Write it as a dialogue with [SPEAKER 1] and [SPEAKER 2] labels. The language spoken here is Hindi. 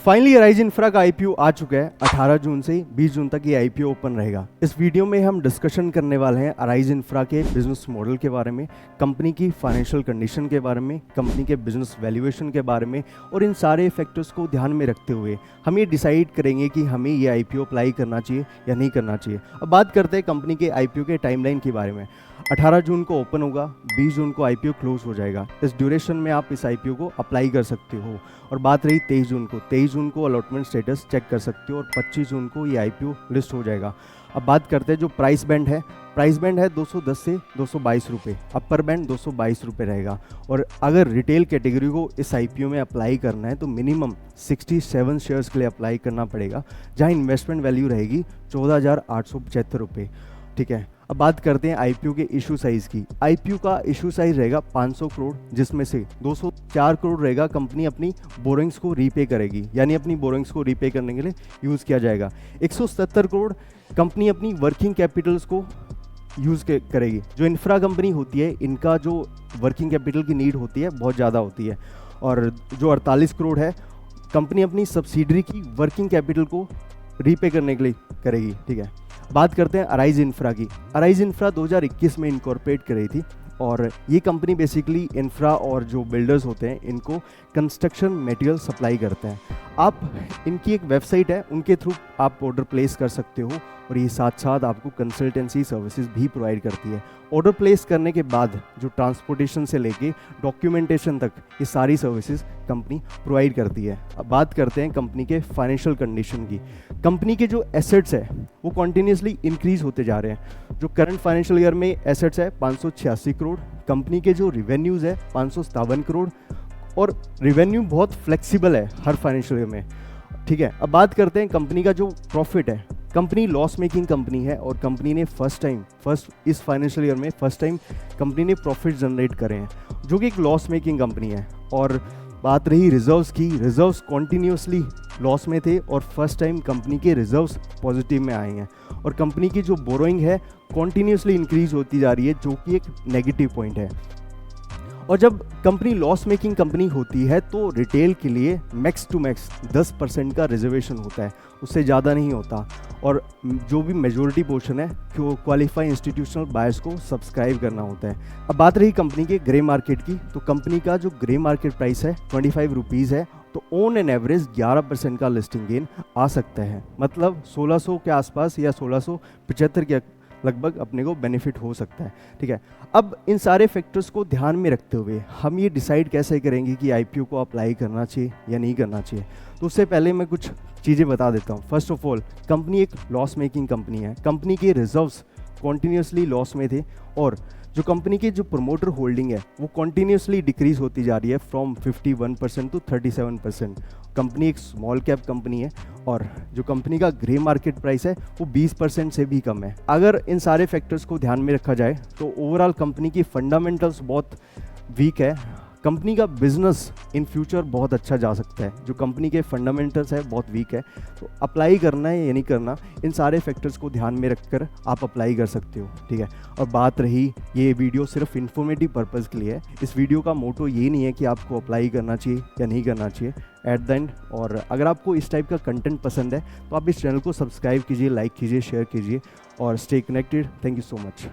[SPEAKER 1] फाइनली अराइज इंफ्रा का आईपीओ आ चुका है। 18 जून से 20 जून तक ये आईपीओ ओपन रहेगा। इस वीडियो में हम डिस्कशन करने वाले हैं अराइज इंफ्रा के बिजनेस मॉडल के बारे में, कंपनी की फाइनेंशियल कंडीशन के बारे में, कंपनी के बिजनेस वैल्यूएशन के बारे में, और इन सारे फैक्टर्स को ध्यान में रखते हुए हम ये डिसाइड करेंगे कि हमें ये आईपीओ अप्लाई करना चाहिए या नहीं करना चाहिए। अब बात करते हैं कंपनी के आईपीओ के टाइमलाइन के बारे में। 18 जून को ओपन होगा, 20 जून को आईपीओ क्लोज हो जाएगा। इस ड्यूरेशन में आप इस आईपीओ को अप्लाई कर सकते हो। और बात रही 23 जून को अलॉटमेंट स्टेटस चेक कर सकते हो और 25 जून को ये आईपीओ लिस्ट हो जाएगा। अब बात करते हैं जो प्राइस बैंड है। प्राइस बैंड है 210 से 222 रुपये, अपर बैंड 222 रुपये रहेगा। और अगर रिटेल कैटेगरी को इस आईपीओ में अप्लाई करना है तो मिनिमम 67 शेयर्स के लिए अप्लाई करना पड़ेगा, जहां इन्वेस्टमेंट वैल्यू रहेगी 14,875 रुपये। ठीक है, अब बात करते हैं आईपीओ के इशू साइज़ की। आईपीओ का इशू साइज रहेगा 500 करोड़, जिसमें से 204 करोड़ रहेगा कंपनी अपनी बोरिंग्स को रीपे करेगी, यानी अपनी बोरिंग्स को रीपे करने के लिए यूज़ किया जाएगा। 170 करोड़ कंपनी अपनी वर्किंग कैपिटल्स को यूज़ करेगी। जो इंफ्रा कंपनी होती है, इनका जो वर्किंग कैपिटल की नीड होती है बहुत ज़्यादा होती है। और जो 48 करोड़ है कंपनी अपनी सब्सिडरी की वर्किंग कैपिटल को रीपे करने के लिए करेगी। ठीक है, बात करते हैं अराइज इंफ्रा की। अराइज इंफ्रा 2021 में इनकॉर्पोरेट करी थी और ये कंपनी बेसिकली इंफ्रा और जो बिल्डर्स होते हैं इनको कंस्ट्रक्शन मटेरियल सप्लाई करते हैं। आप इनकी एक वेबसाइट है, उनके थ्रू आप ऑर्डर प्लेस कर सकते हो और ये साथ साथ आपको कंसल्टेंसी सर्विसेज भी प्रोवाइड करती है। ऑर्डर प्लेस करने के बाद जो ट्रांसपोर्टेशन से लेके डॉक्यूमेंटेशन तक ये सारी सर्विसेज कंपनी प्रोवाइड करती है। अब बात करते हैं कंपनी के फाइनेंशियल कंडीशन की। कंपनी के जो एसेट्स है वो कॉन्टीन्यूसली इंक्रीज होते जा रहे हैं। जो करंट फाइनेंशियल ईयर में एसेट्स है 586 करोड़, कंपनी के जो रिवेन्यूज़ है 557 करोड़, और रिवेन्यू बहुत फ्लेक्सिबल है हर फाइनेंशियल ईयर में। ठीक है, अब बात करते हैं कंपनी का जो प्रॉफिट है। कंपनी लॉस मेकिंग कंपनी है और कंपनी ने इस फाइनेंशियल ईयर में फर्स्ट टाइम कंपनी ने प्रॉफिट जनरेट करे हैं, जो कि एक लॉस मेकिंग कंपनी है। और बात रही रिजर्व्स की, रिजर्व्स कॉन्टीन्यूसली लॉस में थे और फर्स्ट टाइम कंपनी के रिजर्व्स पॉजिटिव में आए हैं। और कंपनी की जो बोरोइंग है कॉन्टीन्यूसली इंक्रीज होती जा रही है, जो कि एक नेगेटिव पॉइंट है। और जब कंपनी लॉस मेकिंग कंपनी होती है तो रिटेल के लिए मैक्स टू मैक्स 10% का रिजर्वेशन होता है, उससे ज़्यादा नहीं होता। और जो भी मेजॉरिटी पोर्शन है जो क्वालिफाई इंस्टीट्यूशनल बायर्स को सब्सक्राइब करना होता है। अब बात रही कंपनी के ग्रे मार्केट की, तो कंपनी का जो ग्रे मार्केट प्राइस है 25 रुपीज़ है, तो ऑन एन एवरेज 11% का लिस्टिंग गेन आ सकता है। मतलब 1600 के आसपास या 1675 के लगभग अपने को बेनिफिट हो सकता है। ठीक है, अब इन सारे फैक्टर्स को ध्यान में रखते हुए हम ये डिसाइड कैसे करेंगे कि आईपीओ को अप्लाई करना चाहिए या नहीं करना चाहिए। तो उससे पहले मैं कुछ चीज़ें बता देता हूँ। फर्स्ट ऑफ ऑल, कंपनी एक लॉस मेकिंग कंपनी है। कंपनी के रिजर्व्स कॉन्टीन्यूसली लॉस में थे और जो कंपनी की जो प्रमोटर होल्डिंग है वो कॉन्टीन्यूसली डिक्रीज होती जा रही है फ्रॉम 51% टू 37%। कंपनी एक स्मॉल कैप कंपनी है और जो कंपनी का ग्रे मार्केट प्राइस है वो 20% से भी कम है। अगर इन सारे फैक्टर्स को ध्यान में रखा जाए तो ओवरऑल कंपनी की फंडामेंटल्स बहुत वीक है। कंपनी का बिजनेस इन फ्यूचर बहुत अच्छा जा सकता है। जो कंपनी के फंडामेंटल्स है बहुत वीक है, तो अप्लाई करना है या नहीं करना, इन सारे फैक्टर्स को ध्यान में रखकर आप अप्लाई कर सकते हो। ठीक है, और बात रही ये वीडियो सिर्फ इन्फॉर्मेटिव पर्पज़ के लिए है। इस वीडियो का मोटो ये नहीं है कि आपको अप्लाई करना चाहिए या नहीं करना चाहिए एट द एंड। और अगर आपको इस टाइप का कंटेंट पसंद है तो आप इस चैनल को सब्सक्राइब कीजिए, लाइक कीजिए, शेयर कीजिए और stay connected. Thank you so much.